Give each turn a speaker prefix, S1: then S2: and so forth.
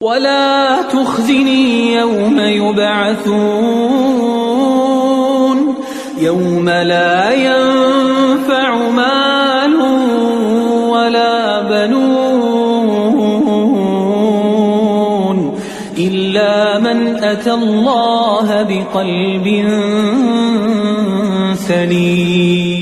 S1: वला तुख्ज़िनी यौम युबअसून यौम ला यंफ़अु मालुन वला बनून इल्ला मन अतल्लाह बिक़ल्बिन सलीम।